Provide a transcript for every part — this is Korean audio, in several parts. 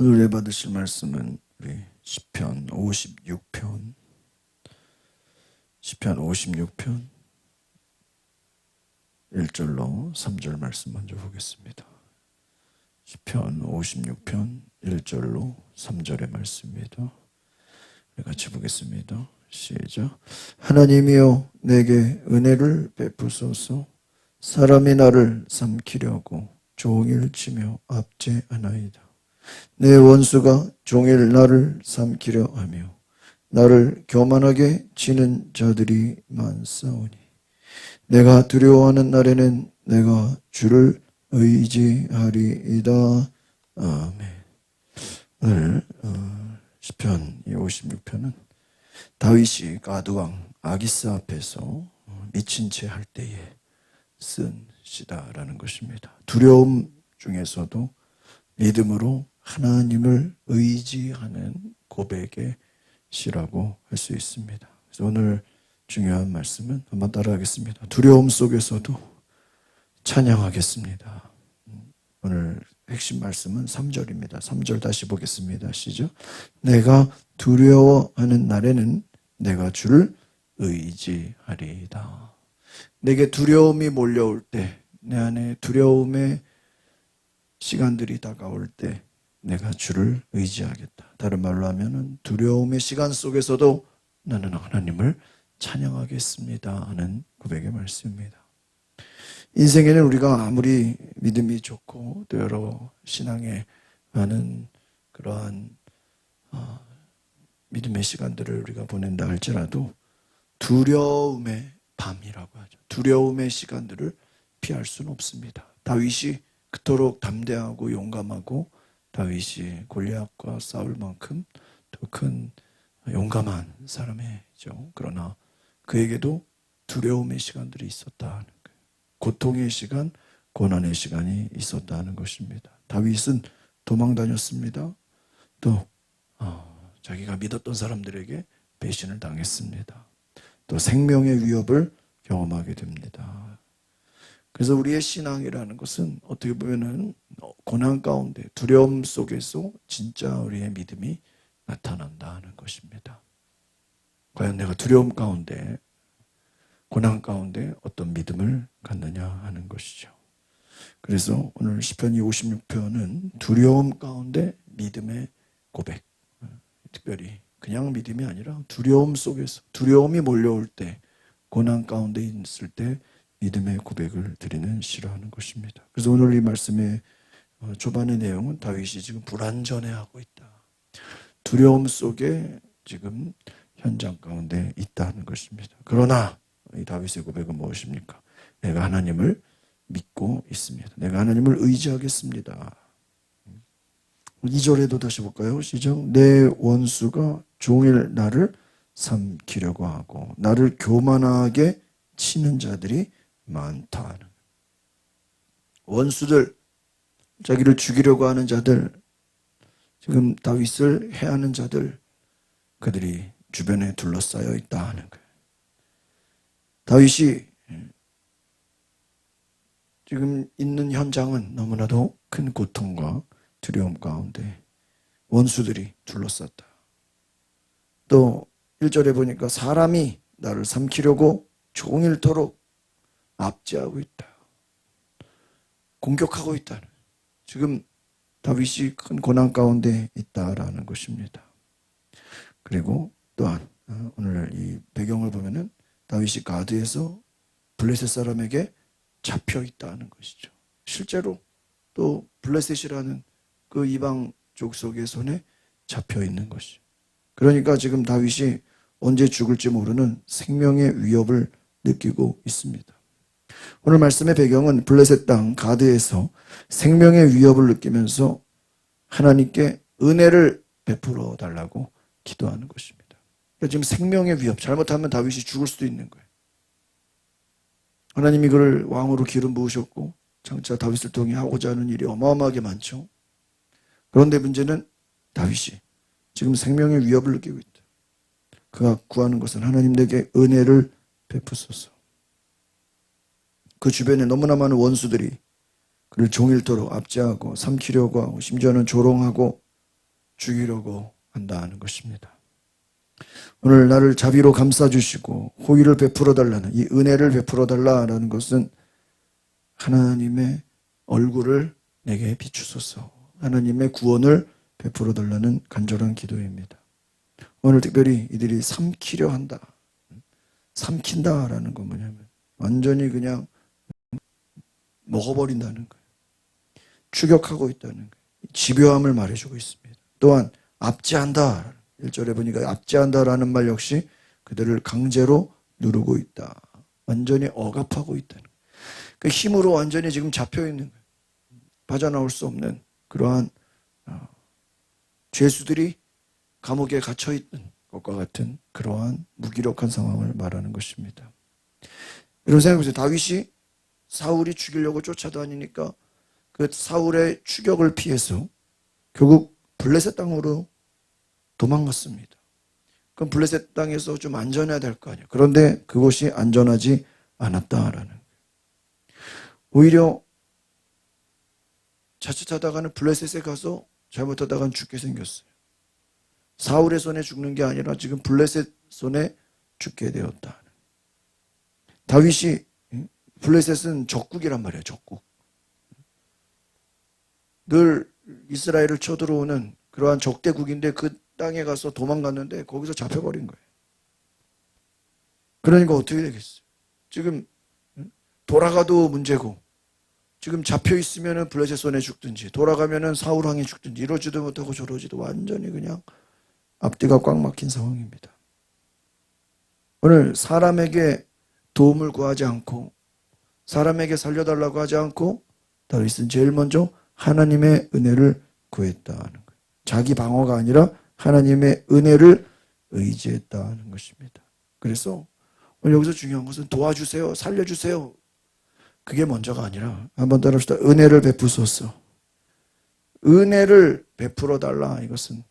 오늘 받으실 말씀은 우리 시편 56편 1절로 3절 말씀 먼저 보겠습니다. 시편 56편 1절로 3절의 말씀입니다. 같이 보겠습니다. 시작. 하나님이여 내게 은혜를 베푸소서. 사람이 나를 삼키려고 종일 치며 압제하나이다. 내 원수가 종일 나를 삼키려 하며 나를 교만하게 치는 자들이 많사오니 내가 두려워하는 날에는 내가 주를 의지하리이다. 아멘. 오늘 시편 56편은 다윗이 가드왕 아기스 앞에서 미친 채 할 때에 쓴 시다라는 것입니다. 두려움 중에서도 믿음으로 하나님을 의지하는 고백의 시라고 할 수 있습니다. 그래서 오늘 중요한 말씀은 한번 따라하겠습니다. 두려움 속에서도 찬양하겠습니다. 오늘 핵심 말씀은 3절입니다. 3절 다시 보겠습니다. 시작. 내가 두려워하는 날에는 내가 주를 의지하리이다. 내게 두려움이 몰려올 때, 내 안에 두려움의 시간들이 다가올 때 내가 주를 의지하겠다. 다른 말로 하면 두려움의 시간 속에서도 나는 하나님을 찬양하겠습니다 하는 고백의 말씀입니다. 인생에는 우리가 아무리 믿음이 좋고 또 여러 신앙에 많은 그러한 믿음의 시간들을 우리가 보낸다 할지라도 두려움의 밤이라고 하죠. 두려움의 시간들을 피할 수는 없습니다. 다윗이 그토록 담대하고 용감하고 다윗이 골리앗과 싸울 만큼 더 큰 용감한 사람이죠. 그러나 그에게도 두려움의 시간들이 있었다는 거예요. 고통의 시간, 고난의 시간이 있었다는 것입니다. 다윗은 도망 다녔습니다. 또 자기가 믿었던 사람들에게 배신을 당했습니다. 또 생명의 위협을 경험하게 됩니다. 그래서 우리의 신앙이라는 것은 어떻게 보면은 고난 가운데 두려움 속에서 진짜 우리의 믿음이 나타난다는 것입니다. 과연 내가 두려움 가운데 고난 가운데 어떤 믿음을 갖느냐 하는 것이죠. 그래서 오늘 시편 56편은 두려움 가운데 믿음의 고백, 특별히 그냥 믿음이 아니라 두려움 속에서 두려움이 몰려올 때 고난 가운데 있을 때 믿음의 고백을 드리는 시라는 것입니다. 그래서 오늘 이 말씀의 초반의 내용은 다윗이 지금 불안전해하고 있다. 두려움 속에 지금 현장 가운데 있다는 것입니다. 그러나 이 다윗의 고백은 무엇입니까? 내가 하나님을 믿고 있습니다. 내가 하나님을 의지하겠습니다. 2절에도 다시 볼까요? 시작. 내 원수가 종일 나를 삼키려고 하고 나를 교만하게 치는 자들이 많다. 원수들, 자기를 죽이려고 하는 자들, 지금 다윗을 해하는 자들, 그들이 주변에 둘러싸여 있다 하는 거예요. 다윗이 지금 있는 현장은 너무나도 큰 고통과 두려움 가운데 원수들이 둘러쌌다. 또 1절에 보니까 사람이 나를 삼키려고 종일토록 압제하고 있다. 공격하고 있다. 지금 다윗이 큰 고난 가운데 있다라는 것입니다. 그리고 또한 오늘 이 배경을 보면은 다윗이 가드에서 블레셋 사람에게 잡혀 있다는 것이죠. 실제로 또 블레셋이라는 그 이방 족속의 손에 잡혀 있는 것이죠. 그러니까 지금 다윗이 언제 죽을지 모르는 생명의 위협을 느끼고 있습니다. 오늘 말씀의 배경은 블레셋 땅 가드에서 생명의 위협을 느끼면서 하나님께 은혜를 베풀어 달라고 기도하는 것입니다. 그러니까 지금 생명의 위협, 잘못하면 다윗이 죽을 수도 있는 거예요. 하나님이 그를 왕으로 기름 부으셨고 장차 다윗을 통해 하고자 하는 일이 어마어마하게 많죠. 그런데 문제는 다윗이 지금 생명의 위협을 느끼고 있다. 그가 구하는 것은 하나님 내게 은혜를 베푸소서. 그 주변에 너무나 많은 원수들이 그를 종일토록 압제하고 삼키려고 하고 심지어는 조롱하고 죽이려고 한다는 것입니다. 오늘 나를 자비로 감싸주시고 호의를 베풀어 달라는 이 은혜를 베풀어 달라는 것은 하나님의 얼굴을 내게 비추소서, 하나님의 구원을 베풀어 달라는 간절한 기도입니다. 오늘 특별히 이들이 삼키려 한다. 삼킨다라는 건 뭐냐면 완전히 그냥 먹어버린다는 거예요. 추격하고 있다는 거예요. 집요함을 말해주고 있습니다. 또한 압제한다. 1절에 보니까 압제한다라는 말 역시 그들을 강제로 누르고 있다. 완전히 억압하고 있다는 거예요. 그 힘으로 완전히 지금 잡혀있는 거예요. 빠져나올 수 없는 그러한 죄수들이 감옥에 갇혀있는 것과 같은 그러한 무기력한 상황을 말하는 것입니다. 여러분 생각해보세요. 다윗이 사울이 죽이려고 쫓아다니니까 그 사울의 추격을 피해서 결국 블레셋 땅으로 도망갔습니다. 그럼 블레셋 땅에서 좀 안전해야 될 거 아니에요. 그런데 그곳이 안전하지 않았다라는 거예요. 오히려 자칫하다가는 블레셋에 가서 잘못하다가는 죽게 생겼어요. 사울의 손에 죽는 게 아니라 지금 블레셋 손에 죽게 되었다. 다윗이 블레셋은 적국이란 말이에요. 적국. 늘 이스라엘을 쳐들어오는 그러한 적대국인데 그 땅에 가서 도망갔는데 거기서 잡혀버린 거예요. 그러니까 어떻게 되겠어요? 지금 돌아가도 문제고 지금 잡혀있으면 블레셋 손에 죽든지 돌아가면 사울 왕이 죽든지 이러지도 못하고 저러지도 완전히 그냥 앞뒤가 꽉 막힌 상황입니다. 오늘 사람에게 도움을 구하지 않고 사람에게 살려달라고 하지 않고 다윗은 제일 먼저 하나님의 은혜를 구했다는 거예요. 자기 방어가 아니라 하나님의 은혜를 의지했다는 것입니다. 그래서 오늘 여기서 중요한 것은 도와주세요, 살려주세요. 그게 먼저가 아니라 한번 따라합시다. 은혜를 베푸소서. 은혜를 베풀어 달라. 이것은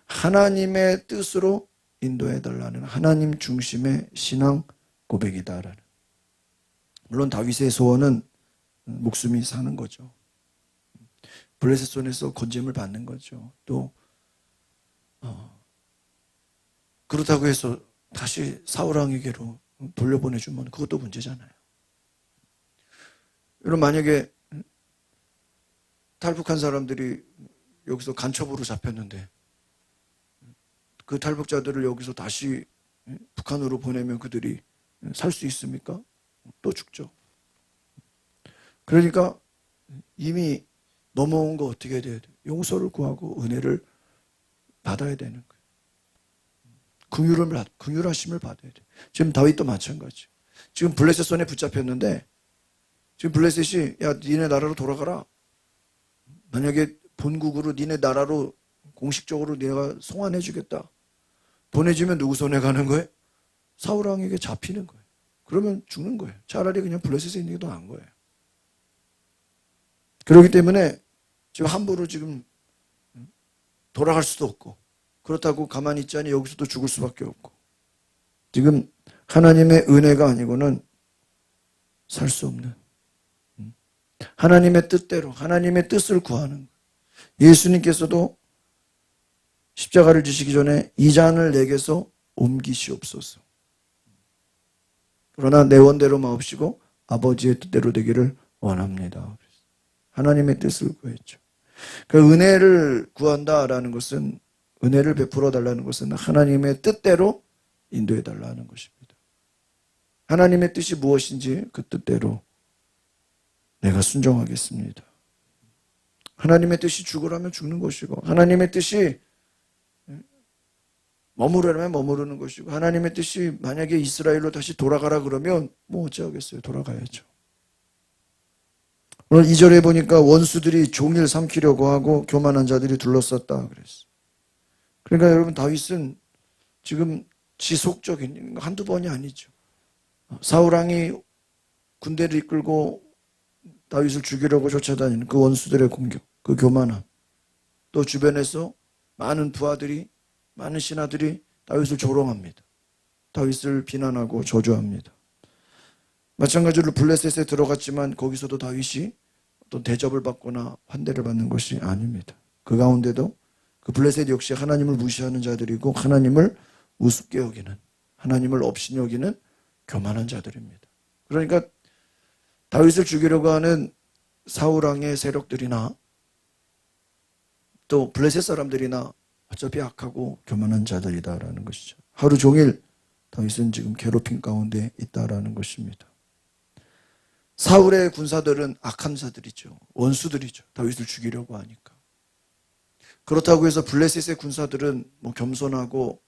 하나님의 뜻으로 인도해 달라는 하나님 중심의 신앙 고백이다라는. 물론 다윗의 소원은 목숨이 사는 거죠. 블레셋 손에서 건짐을 받는 거죠. 또 그렇다고 해서 다시 사울 왕에게로 돌려보내주면 그것도 문제잖아요. 여러분 만약에 탈북한 사람들이 여기서 간첩으로 잡혔는데 그 탈북자들을 여기서 다시 북한으로 보내면 그들이 살 수 있습니까? 또 죽죠. 그러니까 이미 넘어온 거 어떻게 해야 돼요? 용서를 구하고 은혜를 받아야 되는 거예요. 긍휼하심을 받아야 돼요. 지금 다윗도 마찬가지. 지금 블레셋 손에 붙잡혔는데 지금 블레셋이 야 니네 나라로 돌아가라. 만약에 본국으로 니네 나라로 공식적으로 내가 송환해 주겠다. 보내주면 누구 손에 가는 거예요? 사울 왕에게 잡히는 거예요. 그러면 죽는 거예요. 차라리 그냥 블레셋에 있는 게 더 나은 거예요. 그렇기 때문에 지금 함부로 지금 돌아갈 수도 없고 그렇다고 가만히 있지 않니 여기서도 죽을 수밖에 없고 지금 하나님의 은혜가 아니고는 살 수 없는 하나님의 뜻대로 하나님의 뜻을 구하는 거예요. 예수님께서도 십자가를 지시기 전에 이 잔을 내게서 옮기시옵소서. 그러나 내 원대로 마옵시고 아버지의 뜻대로 되기를 원합니다. 하나님의 뜻을 구했죠. 그 은혜를 구한다라는 것은 은혜를 베풀어 달라는 것은 하나님의 뜻대로 인도해 달라는 것입니다. 하나님의 뜻이 무엇인지 그 뜻대로 내가 순종하겠습니다. 하나님의 뜻이 죽으라면 죽는 것이고 하나님의 뜻이 머무르라면 머무르는 것이고 하나님의 뜻이 만약에 이스라엘로 다시 돌아가라 그러면 뭐 어찌하겠어요. 돌아가야죠. 오늘 2절에 보니까 원수들이 종일 삼키려고 하고 교만한 자들이 둘러쌌다 그랬어요. 그러니까 여러분 다윗은 지금 지속적인 한두 번이 아니죠. 사울왕이 군대를 이끌고 다윗을 죽이려고 쫓아다니는 그 원수들의 공격, 그 교만함, 또 주변에서 많은 부하들이 많은 신하들이 다윗을 조롱합니다. 다윗을 비난하고 저주합니다. 마찬가지로 블레셋에 들어갔지만 거기서도 다윗이 어떤 대접을 받거나 환대를 받는 것이 아닙니다. 그 가운데도 그 그 블레셋 역시 하나님을 무시하는 자들이고 하나님을 우습게 여기는, 하나님을 업신 여기는 교만한 자들입니다. 그러니까 다윗을 죽이려고 하는 사울왕의 세력들이나 또 블레셋 사람들이나 어차피 악하고 교만한 자들이다라는 것이죠. 하루 종일 다윗은 지금 괴롭힘 가운데 있다라는 것입니다. 사울의 군사들은 악한 자들이죠. 원수들이죠. 다윗을 죽이려고 하니까. 그렇다고 해서 블레셋의 군사들은 뭐 겸손하고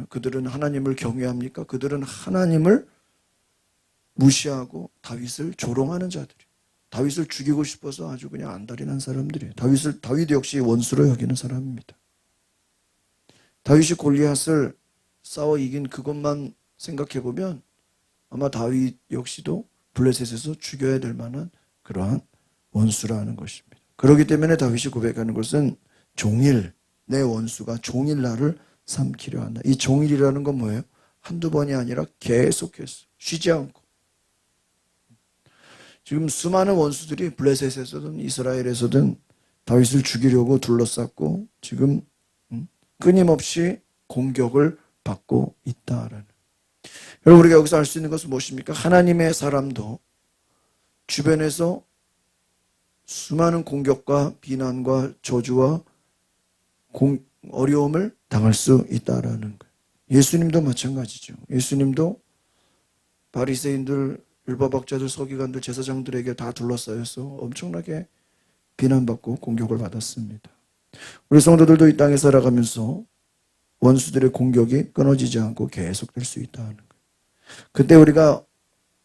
그들은 하나님을 경외합니까? 그들은 하나님을 무시하고 다윗을 조롱하는 자들이에요. 다윗을 죽이고 싶어서 아주 그냥 안달이 사람들이에요. 다윗 역시 원수로 여기는 사람입니다. 다윗이 골리앗을 싸워 이긴 그것만 생각해 보면 아마 다윗 역시도 블레셋에서 죽여야 될 만한 그러한 원수라는 것입니다. 그렇기 때문에 다윗이 고백하는 것은 종일, 내 원수가 종일 나를 삼키려 한다. 이 종일이라는 건 뭐예요? 한두 번이 아니라 계속해서 쉬지 않고. 지금 수많은 원수들이 블레셋에서든 이스라엘에서든 다윗을 죽이려고 둘러쌌고 지금 끊임없이 공격을 받고 있다라는. 여러분, 우리가 여기서 알 수 있는 것은 무엇입니까? 하나님의 사람도 주변에서 수많은 공격과 비난과 저주와 어려움을 당할 수 있다라는 거예요. 예수님도 마찬가지죠. 예수님도 바리새인들, 율법학자들, 서기관들, 제사장들에게 다 둘러싸여서 엄청나게 비난받고 공격을 받았습니다. 우리 성도들도 이 땅에 살아가면서 원수들의 공격이 끊어지지 않고 계속될 수 있다는 거예요. 그때 우리가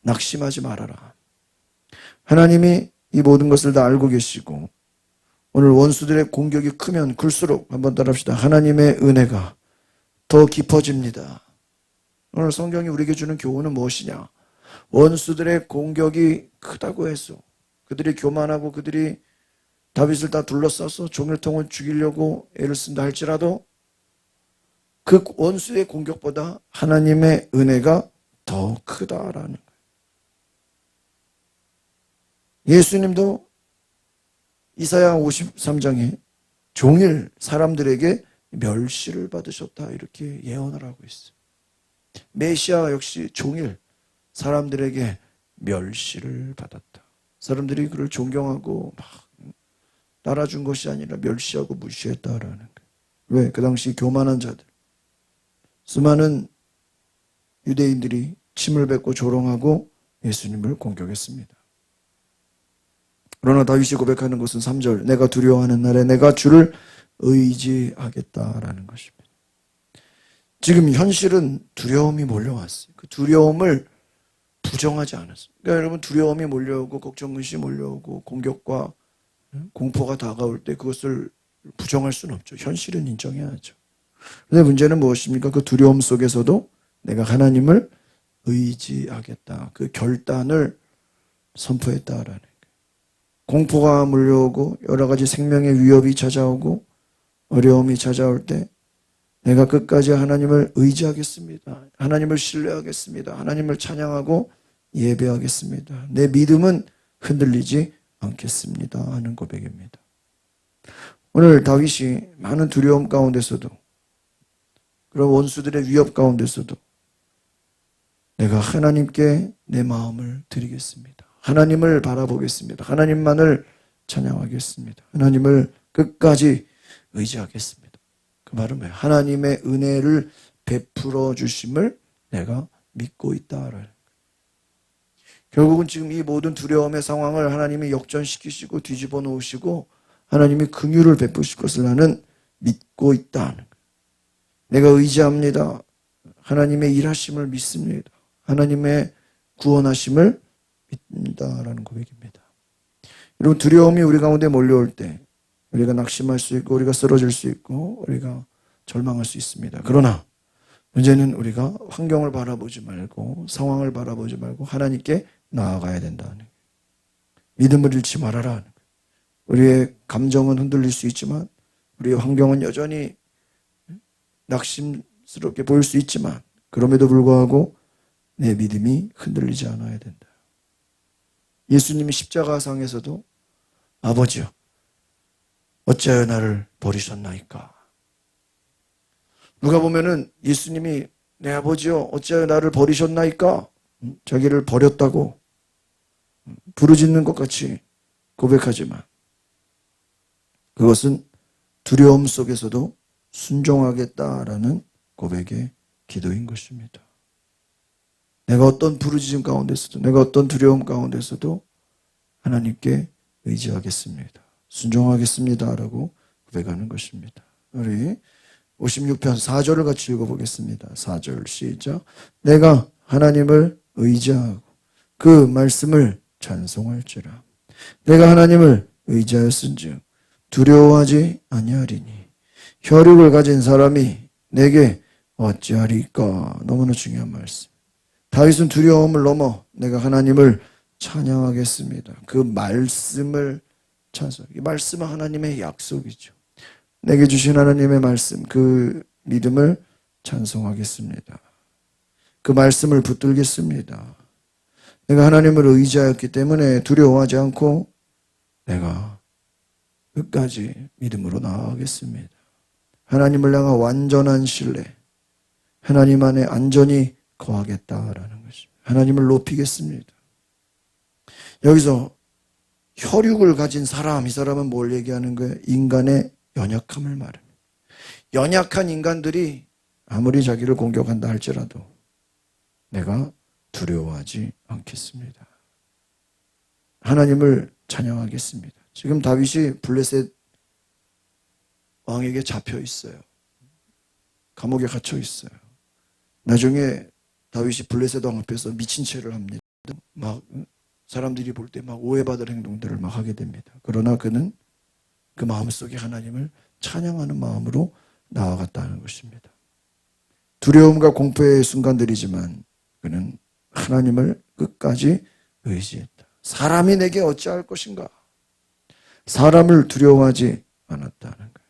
낙심하지 말아라. 하나님이 이 모든 것을 다 알고 계시고 오늘 원수들의 공격이 크면 클수록 한번 따라합시다. 하나님의 은혜가 더 깊어집니다. 오늘 성경이 우리에게 주는 교훈은 무엇이냐? 원수들의 공격이 크다고 해서 그들이 교만하고 그들이 다윗을 다 둘러싸서 종일통을 죽이려고 애를 쓴다 할지라도 그 원수의 공격보다 하나님의 은혜가 더 크다라는 거예요. 예수님도 이사야 53장에 종일 사람들에게 멸시를 받으셨다 이렇게 예언을 하고 있어요. 메시아 역시 종일 사람들에게 멸시를 받았다. 사람들이 그를 존경하고 막 따라준 것이 아니라 멸시하고 무시했다라는 거예요. 왜? 그 당시 교만한 자들, 수많은 유대인들이 침을 뱉고 조롱하고 예수님을 공격했습니다. 그러나 다윗이 고백하는 것은 3절, 내가 두려워하는 날에 내가 주를 의지하겠다라는 것입니다. 지금 현실은 두려움이 몰려왔어요. 그 두려움을 부정하지 않았어요. 그러니까 여러분, 두려움이 몰려오고 걱정근심이 몰려오고 공격과 공포가 다가올 때 그것을 부정할 수는 없죠. 현실은 인정해야죠. 그런데 문제는 무엇입니까? 그 두려움 속에서도 내가 하나님을 의지하겠다. 그 결단을 선포했다라는 거예요. 공포가 몰려오고 여러 가지 생명의 위협이 찾아오고 어려움이 찾아올 때 내가 끝까지 하나님을 의지하겠습니다. 하나님을 신뢰하겠습니다. 하나님을 찬양하고 예배하겠습니다. 내 믿음은 흔들리지 않겠습니다 하는 고백입니다. 오늘 다윗이 많은 두려움 가운데서도 그런 원수들의 위협 가운데서도 내가 하나님께 내 마음을 드리겠습니다. 하나님을 바라보겠습니다. 하나님만을 찬양하겠습니다. 하나님을 끝까지 의지하겠습니다. 그 말은 뭐예요? 하나님의 은혜를 베풀어 주심을 내가 믿고 있다. 결국은 지금 이 모든 두려움의 상황을 하나님이 역전시키시고 뒤집어 놓으시고 하나님이 긍휼을 베푸실 것을 나는 믿고 있다. 내가 의지합니다. 하나님의 일하심을 믿습니다. 하나님의 구원하심을 믿습니다라는 고백입니다. 여러분, 두려움이 우리 가운데 몰려올 때 우리가 낙심할 수 있고 우리가 쓰러질 수 있고 우리가 절망할 수 있습니다. 그러나 문제는 우리가 환경을 바라보지 말고 상황을 바라보지 말고 하나님께 나아가야 된다는 거예요. 믿음을 잃지 말아라. 우리의 감정은 흔들릴 수 있지만 우리의 환경은 여전히 낙심스럽게 보일 수 있지만 그럼에도 불구하고 내 믿음이 흔들리지 않아야 된다. 예수님이 십자가상에서도 아버지여 어찌하여 나를 버리셨나이까 누가 보면은 예수님이 내 아버지여 어찌하여 나를 버리셨나이까? 자기를 버렸다고 부르짖는 것 같이 고백하지만 그것은 두려움 속에서도 순종하겠다라는 고백의 기도인 것입니다. 내가 어떤 부르짖음 가운데서도 내가 어떤 두려움 가운데서도 하나님께 의지하겠습니다. 순종하겠습니다라고 고백하는 것입니다. 우리 56편 4절을 같이 읽어보겠습니다. 4절 시작. 내가 하나님을 의지하고 그 말씀을 찬송할지라. 내가 하나님을 의지하였은즉 두려워하지 아니하리니 혈육을 가진 사람이 내게 어찌하리까. 너무나 중요한 말씀. 다윗은 두려움을 넘어 내가 하나님을 찬양하겠습니다. 그 말씀을 찬송. 이 말씀은 하나님의 약속이죠. 내게 주신 하나님의 말씀, 그 믿음을 찬송하겠습니다. 그 말씀을 붙들겠습니다. 내가 하나님을 의지하였기 때문에 두려워하지 않고 내가 끝까지 믿음으로 나아가겠습니다. 하나님을 향한 완전한 신뢰, 하나님 안에 안전히 거하겠다라는 것입니다. 하나님을 높이겠습니다. 여기서 혈육을 가진 사람, 이 사람은 뭘 얘기하는 거예요? 인간의 연약함을 말합니다. 연약한 인간들이 아무리 자기를 공격한다 할지라도 내가 두려워하지 않겠습니다. 하나님을 찬양하겠습니다. 지금 다윗이 블레셋 왕에게 잡혀 있어요. 감옥에 갇혀 있어요. 나중에 다윗이 블레셋 왕 앞에서 미친 채를 합니다. 막 사람들이 볼 때 막 오해받을 행동들을 막 하게 됩니다. 그러나 그는 그 마음속에 하나님을 찬양하는 마음으로 나아갔다는 것입니다. 두려움과 공포의 순간들이지만 그는 하나님을 끝까지 의지했다. 사람이 내게 어찌할 것인가? 사람을 두려워하지 않았다는 거예요.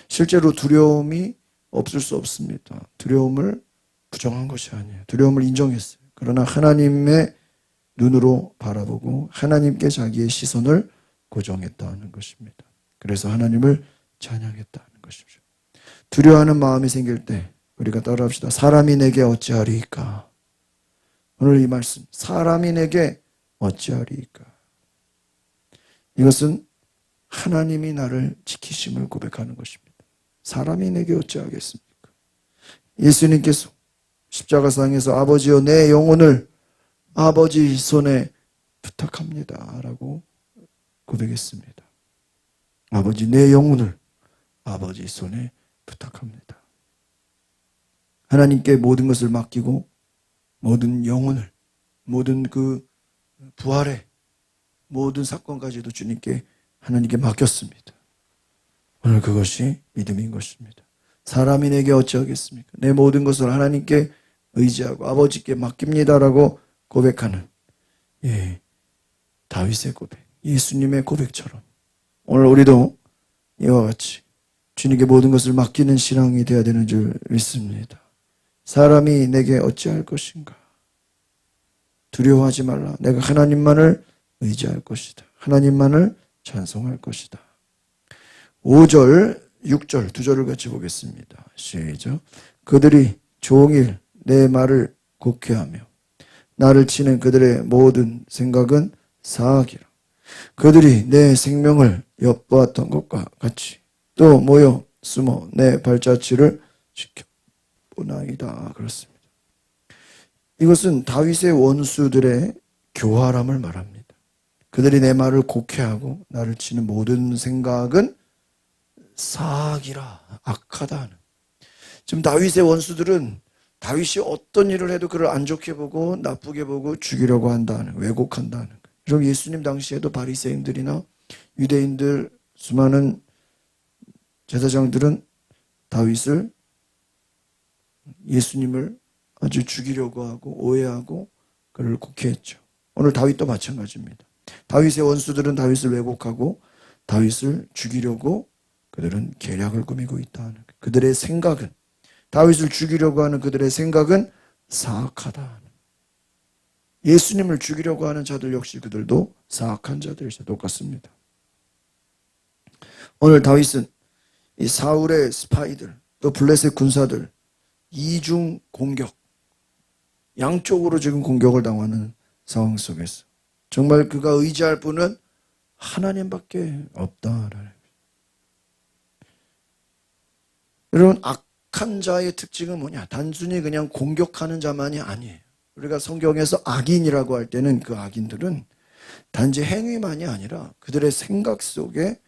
실제로 두려움이 없을 수 없습니다. 두려움을 부정한 것이 아니에요. 두려움을 인정했어요. 그러나 하나님의 눈으로 바라보고 하나님께 자기의 시선을 고정했다는 것입니다. 그래서 하나님을 찬양했다는 것이죠. 두려워하는 마음이 생길 때 우리가 따라합시다. 사람이 내게 어찌하리이까? 오늘 이 말씀, 사람이 내게 어찌하리이까? 이것은 하나님이 나를 지키심을 고백하는 것입니다. 사람이 내게 어찌하겠습니까? 예수님께서 십자가상에서 아버지여 내 영혼을 아버지 손에 부탁합니다 라고 고백했습니다. 아버지 내 영혼을 아버지 손에 부탁합니다. 하나님께 모든 것을 맡기고 모든 영혼을, 모든 그 부활의 모든 사건까지도 주님께 하나님께 맡겼습니다. 오늘 그것이 믿음인 것입니다. 사람이 내게 어찌하겠습니까? 내 모든 것을 하나님께 의지하고 아버지께 맡깁니다라고 고백하는 다윗의 고백, 예수님의 고백처럼 오늘 우리도 이와 같이 주님께 모든 것을 맡기는 신앙이 되어야 되는 줄 믿습니다. 사람이 내게 어찌할 것인가? 두려워하지 말라. 내가 하나님만을 의지할 것이다. 하나님만을 찬송할 것이다. 5절, 6절 두 절을 같이 보겠습니다. 시작. 그들이 종일 내 말을 곡해하며 나를 치는 그들의 모든 생각은 사악이라. 그들이 내 생명을 엿보았던 것과 같이 또 모여 숨어 내 발자취를 지켜보나이다. 그렇습니다. 이것은 다윗의 원수들의 교활함을 말합니다. 그들이 내 말을 곡해하고 나를 치는 모든 생각은 사악이라, 악하다. 지금 다윗의 원수들은 다윗이 어떤 일을 해도 그를 안 좋게 보고 나쁘게 보고 죽이려고 한다는, 왜곡한다는 거예요. 그럼 예수님 당시에도 바리새인들이나 유대인들, 수많은 제사장들은 다윗을, 예수님을 아주 죽이려고 하고 오해하고 그를 곡해했죠. 오늘 다윗도 마찬가지입니다. 다윗의 원수들은 다윗을 왜곡하고 다윗을 죽이려고 그들은 계략을 꾸미고 있다는 거예요. 그들의 생각은, 다윗을 죽이려고 하는 그들의 생각은 사악하다. 예수님을 죽이려고 하는 자들 역시 그들도 사악한 자들이죠. 똑같습니다. 오늘 다윗은 이 사울의 스파이들, 또 블레셋 군사들 이중 공격, 양쪽으로 지금 공격을 당하는 상황 속에서 정말 그가 의지할 분은 하나님밖에 없다. 여러분, 악한 자의 특징은 뭐냐? 단순히 그냥 공격하는 자만이 아니에요. 우리가 성경에서 악인이라고 할 때는 그 악인들은 단지 행위만이 아니라 그들의 생각 속에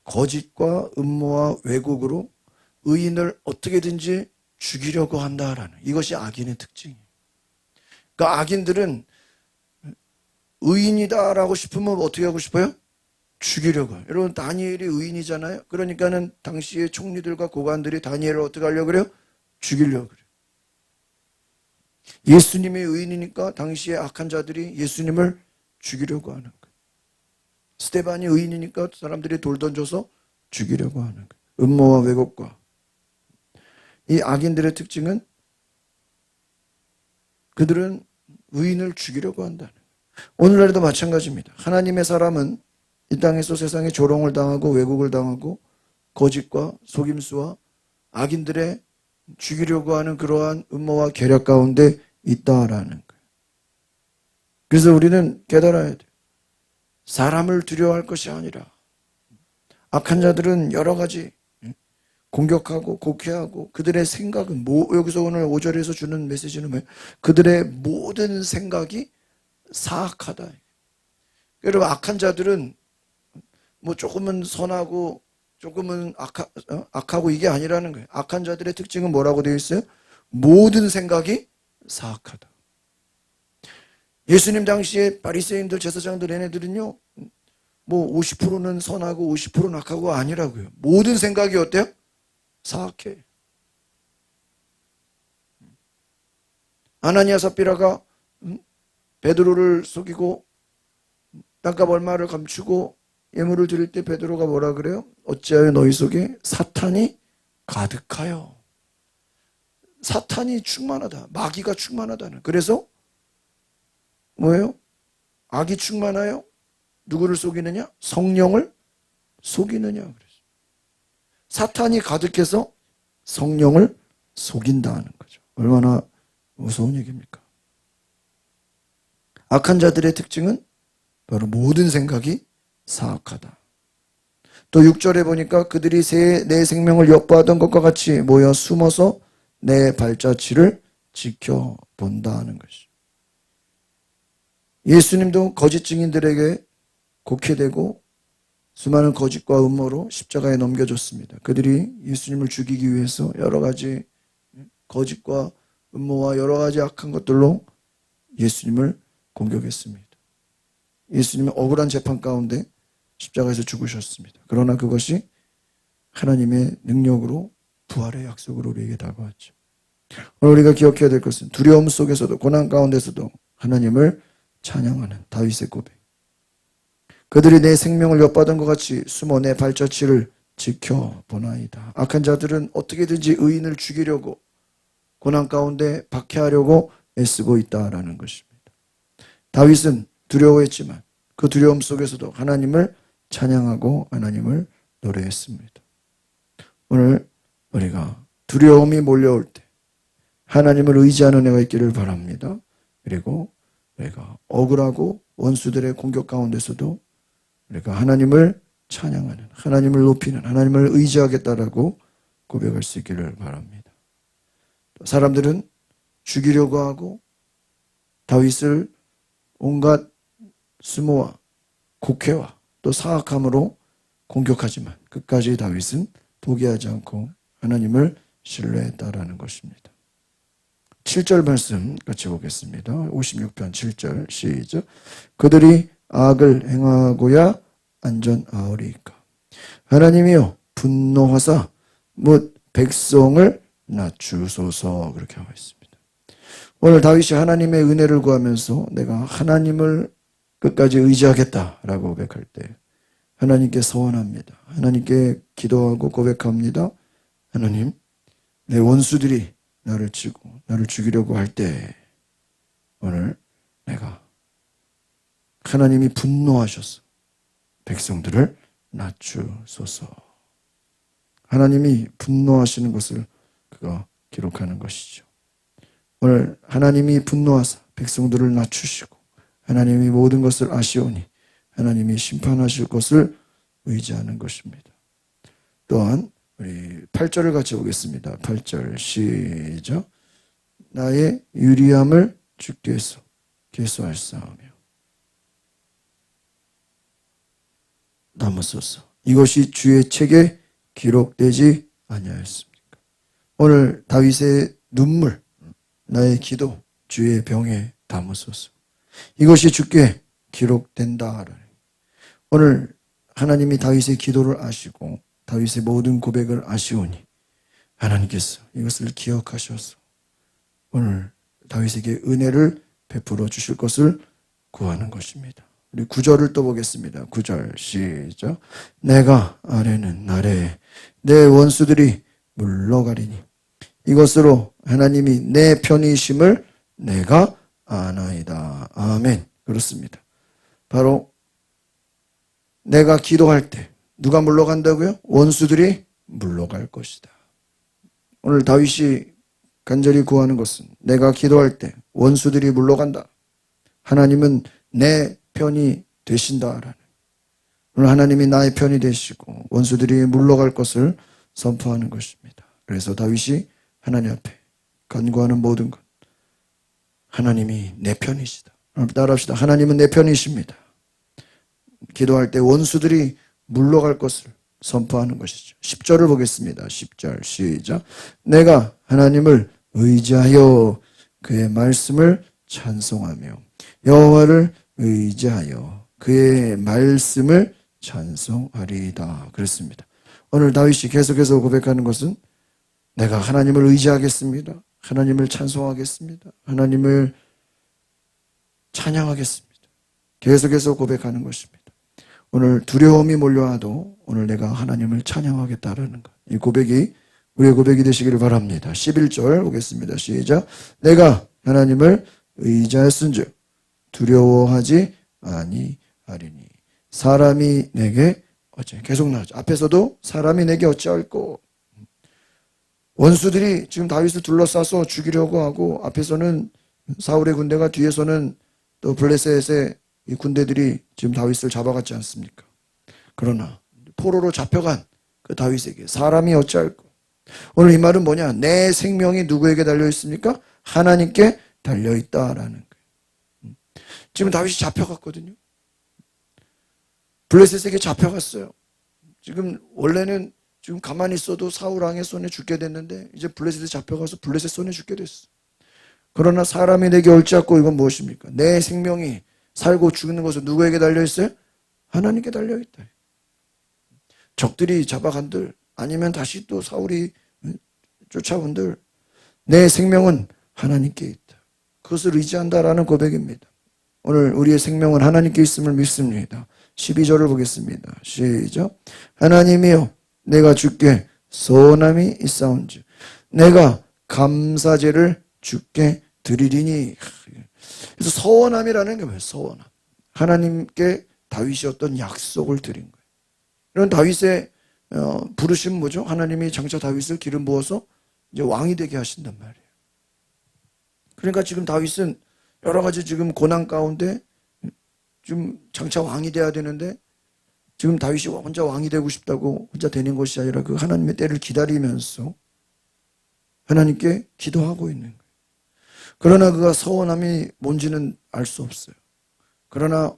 거짓과 음모와 왜곡으로 의인을 어떻게든지 죽이려고 한다라는, 이것이 악인의 특징이에요. 그러니까 악인들은 의인이다라고 싶으면 어떻게 하고 싶어요? 죽이려고 해요. 여러분, 다니엘이 의인이잖아요. 그러니까는 당시의 총리들과 고관들이 다니엘을 어떻게 하려고 그래요? 죽이려고 그래요. 예수님이 의인이니까 당시의 악한 자들이 예수님을 죽이려고 하는 거예요. 스데반이 의인이니까 사람들이 돌 던져서 죽이려고 하는 거예요. 음모와 왜곡과. 이 악인들의 특징은 그들은 의인을 죽이려고 한다는 거예요. 오늘날에도 마찬가지입니다. 하나님의 사람은 이 땅에서 세상에 조롱을 당하고 왜곡을 당하고 거짓과 속임수와 악인들의 죽이려고 하는 그러한 음모와 계략 가운데 있다라는 거예요. 그래서 우리는 깨달아야 돼요. 사람을 두려워할 것이 아니라 악한 자들은 여러 가지 공격하고 곡해하고 그들의 생각은 여기서 오늘 5절에서 주는 메시지는 뭐예요? 그들의 모든 생각이 사악하다. 여러분, 악한 자들은 뭐 조금은 선하고 조금은 악하고 이게 아니라는 거예요. 악한 자들의 특징은 뭐라고 되어 있어요? 모든 생각이 사악하다. 예수님 당시에 바리새인들, 제사장들 얘네들은요, 뭐 50%는 선하고 50%는 악하고 아니라고요. 모든 생각이 어때요? 사악해. 아나니아 삽비라가 베드로를 속이고 땅값 얼마를 감추고 예물을 드릴 때 베드로가 뭐라 그래요? 어찌하여 너희 속에 사탄이 가득하여. 사탄이 충만하다. 마귀가 충만하다는. 그래서 뭐예요? 악이 충만하여 누구를 속이느냐? 성령을 속이느냐. 그래서 사탄이 가득해서 성령을 속인다는 거죠. 얼마나 무서운 얘기입니까? 악한 자들의 특징은 바로 모든 생각이 사악하다. 또 6절에 보니까 그들이 내 생명을 엿보았던 것과 같이 모여 숨어서 내 발자취를 지켜본다는 것이죠. 예수님도 거짓 증인들에게 곡해되고 수많은 거짓과 음모로 십자가에 넘겨졌습니다. 그들이 예수님을 죽이기 위해서 여러 가지 거짓과 음모와 여러 가지 악한 것들로 예수님을 공격했습니다. 예수님은 억울한 재판 가운데 십자가에서 죽으셨습니다. 그러나 그것이 하나님의 능력으로 부활의 약속으로 우리에게 다가왔죠. 오늘 우리가 기억해야 될 것은 두려움 속에서도 고난 가운데서도 하나님을 찬양하는 다윗의 고백. 그들이 내 생명을 엿받은 것 같이 숨어 내 발자취를 지켜보나이다. 악한 자들은 어떻게든지 의인을 죽이려고 고난 가운데 박해하려고 애쓰고 있다라는 것입니다. 다윗은 두려워했지만 그 두려움 속에서도 하나님을 찬양하고 하나님을 노래했습니다. 오늘 우리가 두려움이 몰려올 때 하나님을 의지하는 애가 있기를 바랍니다. 그리고 우리가 억울하고 원수들의 공격 가운데서도 우리가 하나님을 찬양하는, 하나님을 높이는, 하나님을 의지하겠다라고 고백할 수 있기를 바랍니다. 사람들은 죽이려고 하고 다윗을 온갖 수모와 곡해와 또 사악함으로 공격하지만 끝까지 다윗은 포기하지 않고 하나님을 신뢰했다라는 것입니다. 7절 말씀 같이 보겠습니다. 56편 7절 시작. 그들이 악을 행하고야 안전하오리이까. 하나님이여 분노하사 못 백성을 낮추소서. 그렇게 하고 있습니다. 오늘 다윗이 하나님의 은혜를 구하면서 내가 하나님을 끝까지 의지하겠다라고 고백할 때 하나님께 서원합니다. 하나님께 기도하고 고백합니다. 하나님, 내 원수들이 나를 치고 나를 죽이려고 할 때 오늘 내가 하나님이 분노하셔서 백성들을 낮추소서. 하나님이 분노하시는 것을 그가 기록하는 것이죠. 오늘 하나님이 분노하사 백성들을 낮추시고 하나님이 모든 것을 아시오니 하나님이 심판하실 것을 의지하는 것입니다. 또한 우리 8절을 같이 보겠습니다. 8절 시작. 나의 유리함을 주께서 계수하사오며 남으소서. 이것이 주의 책에 기록되지 아니하였습니까? 오늘 다윗의 눈물, 나의 기도 주의 병에 담으소서. 이것이 주께 기록된다. 오늘 하나님이 다윗의 기도를 아시고 다윗의 모든 고백을 아시오니 하나님께서 이것을 기억하셔서 오늘 다윗에게 은혜를 베풀어 주실 것을 구하는 것입니다. 우리 9절을 또 보겠습니다. 9절 시작. 내가 아래는 아래에 내 원수들이 물러가리니 이것으로 하나님이 내 편이심을 내가 아나이다. 아멘. 그렇습니다. 바로 내가 기도할 때 누가 물러간다고요? 원수들이 물러갈 것이다. 오늘 다윗이 간절히 구하는 것은 내가 기도할 때 원수들이 물러간다. 하나님은 내 편이 되신다라는. 오늘 하나님이 나의 편이 되시고 원수들이 물러갈 것을 선포하는 것입니다. 그래서 다윗이 하나님 앞에 간구하는 모든 것, 하나님이 내 편이시다. 따라합시다. 하나님은 내 편이십니다. 기도할 때 원수들이 물러갈 것을 선포하는 것이죠. 10절을 보겠습니다. 10절 시작. 내가 하나님을 의지하여 그의 말씀을 찬송하며 여호와를 의지하여 그의 말씀을 찬송하리이다. 그렇습니다. 오늘 다윗이 계속해서 고백하는 것은 내가 하나님을 의지하겠습니다. 하나님을 찬송하겠습니다. 하나님을 찬양하겠습니다. 계속해서 고백하는 것입니다. 오늘 두려움이 몰려와도 오늘 내가 하나님을 찬양하겠다라는 것. 이 고백이 우리의 고백이 되시기를 바랍니다. 11절 보겠습니다. 시작. 내가 하나님을 의지하였은즉 두려워하지 아니하리니 사람이 내게 어찌 계속 나오죠. 앞에서도 사람이 내게 어찌할꼬. 원수들이 지금 다윗을 둘러싸서 죽이려고 하고 앞에서는 사울의 군대가 뒤에서는 또 블레셋의 이 군대들이 지금 다윗을 잡아갔지 않습니까? 그러나 포로로 잡혀간 그 다윗에게 사람이 어찌할꼬. 오늘 이 말은 뭐냐? 내 생명이 누구에게 달려 있습니까? 하나님께 달려 있다라는 거예요. 지금 다윗이 잡혀갔거든요. 블레셋에게 잡혀갔어요. 지금 원래는 지금 가만히 있어도 사울 왕의 손에 죽게 됐는데 이제 블레셋에 잡혀가서 블레셋 손에 죽게 됐어. 그러나 사람이 내게 옳지않고 이건 무엇입니까? 내 생명이 살고 죽는 것은 누구에게 달려 있어요? 하나님께 달려 있다. 적들이 잡아간들 아니면 다시 또 사울이 쫓아온들 내 생명은 하나님께 있다. 그것을 의지한다라는 고백입니다. 오늘 우리의 생명은 하나님께 있음을 믿습니다. 12절을 보겠습니다. 시작. 하나님이여 내가 주께 소원함이 있사온즉 내가 감사제를 주께 드리리니. 그래서 서원함이라는 게 뭐예요? 서원함. 하나님께 다윗이 어떤 약속을 드린 거예요. 이런 다윗의 부르심 뭐죠? 하나님이 장차 다윗을 기름 부어서 이제 왕이 되게 하신단 말이에요. 그러니까 지금 다윗은 여러 가지 지금 고난 가운데 지금 장차 왕이 돼야 되는데 지금 다윗이 혼자 왕이 되고 싶다고 혼자 되는 것이 아니라 그 하나님의 때를 기다리면서 하나님께 기도하고 있는 거예요. 그러나 그가 서원함이 뭔지는 알 수 없어요. 그러나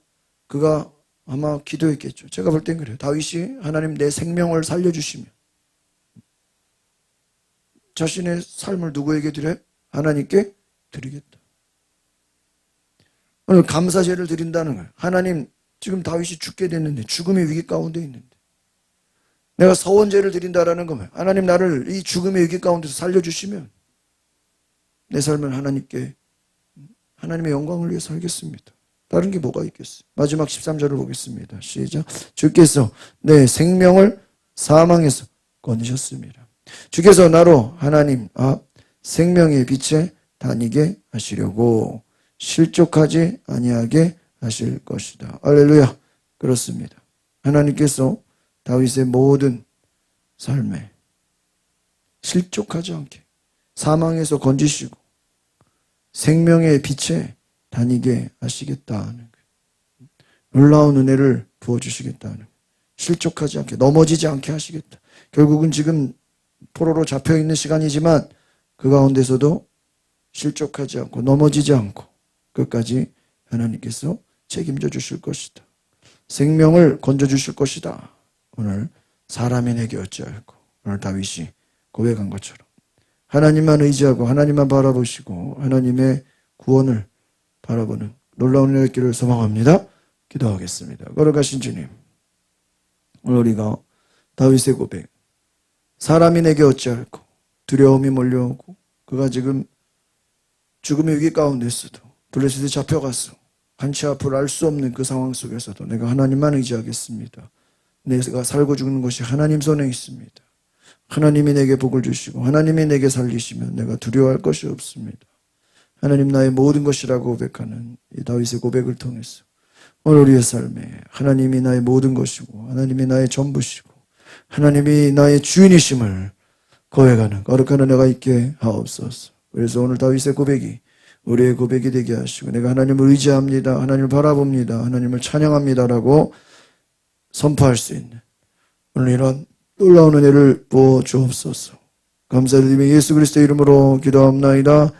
그가 아마 기도했겠죠. 제가 볼 땐 그래요. 다윗이 하나님 내 생명을 살려주시면 자신의 삶을 누구에게 드려요? 하나님께 드리겠다. 오늘 감사제를 드린다는 거예요. 하나님 지금 다윗이 죽게 됐는데 죽음의 위기 가운데 있는데 내가 서원제를 드린다라는 거면 하나님 나를 이 죽음의 위기 가운데서 살려주시면 내 삶은 하나님께 하나님의 영광을 위해 살겠습니다. 다른 게 뭐가 있겠어요? 마지막 13절을 보겠습니다. 시작. 주께서 내 생명을 사망에서 건지셨습니다. 주께서 나로 하나님 앞 생명의 빛에 다니게 하시려고 실족하지 아니하게 하실 것이다. 할렐루야. 그렇습니다. 하나님께서 다윗의 모든 삶에 실족하지 않게 사망에서 건지시고 생명의 빛에 다니게 하시겠다는 거예요. 놀라운 은혜를 부어주시겠다는 거예요. 실족하지 않게, 넘어지지 않게 하시겠다. 결국은 지금 포로로 잡혀있는 시간이지만 그 가운데서도 실족하지 않고 넘어지지 않고 끝까지 하나님께서 책임져 주실 것이다. 생명을 건져주실 것이다. 오늘 사람이 내게 어찌할꼬. 오늘 다윗이 고백한 것처럼 하나님만 의지하고 하나님만 바라보시고 하나님의 구원을 바라보는 놀라운 은혜의 길을 소망합니다. 기도하겠습니다. 걸어가신 주님, 오늘 우리가 다윗의 고백, 사람이 내게 어찌할꼬. 두려움이 몰려오고 그가 지금 죽음의 위기 가운데 있어도 블레셋에 잡혀갔어. 한치 앞을 알 수 없는 그 상황 속에서도 내가 하나님만 의지하겠습니다. 내가 살고 죽는 것이 하나님 손에 있습니다. 하나님이 내게 복을 주시고 하나님이 내게 살리시면 내가 두려워할 것이 없습니다. 하나님 나의 모든 것이라고 고백하는 이 다윗의 고백을 통해서 오늘 우리의 삶에 하나님이 나의 모든 것이고 하나님이 나의 전부시고 하나님이 나의 주인이심을 고백하는 거룩한 은혜가 있게 하옵소서. 그래서 오늘 다윗의 고백이 우리의 고백이 되게 하시고 내가 하나님을 의지합니다. 하나님을 바라봅니다. 하나님을 찬양합니다라고 선포할 수 있는 오늘 이런 놀라운 은혜를 부어 주옵소서. 감사드리며 예수 그리스도의 이름으로 기도합나이다.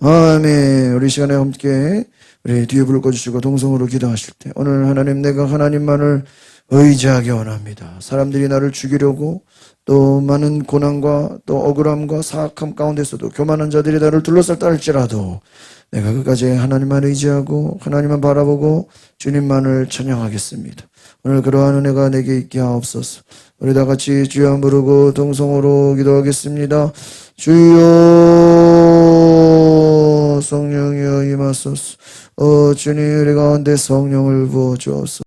아멘. 우리 시간에 함께 우리 뒤에 불을 꺼주시고 동성으로 기도하실 때 오늘 하나님 내가 하나님만을 의지하기 원합니다. 사람들이 나를 죽이려고 또 많은 고난과 또 억울함과 사악함 가운데서도 교만한 자들이 나를 둘러쌌다 할지라도 내가 끝까지 하나님만 의지하고 하나님만 바라보고 주님만을 찬양하겠습니다. 오늘 그러한 은혜가 내게 있게 하옵소서. 우리 다 같이 주여 부르고 동성으로 기도하겠습니다. 주여 성령이여 임하소서. 주님 우리 가운데 성령을 부어주옵소서.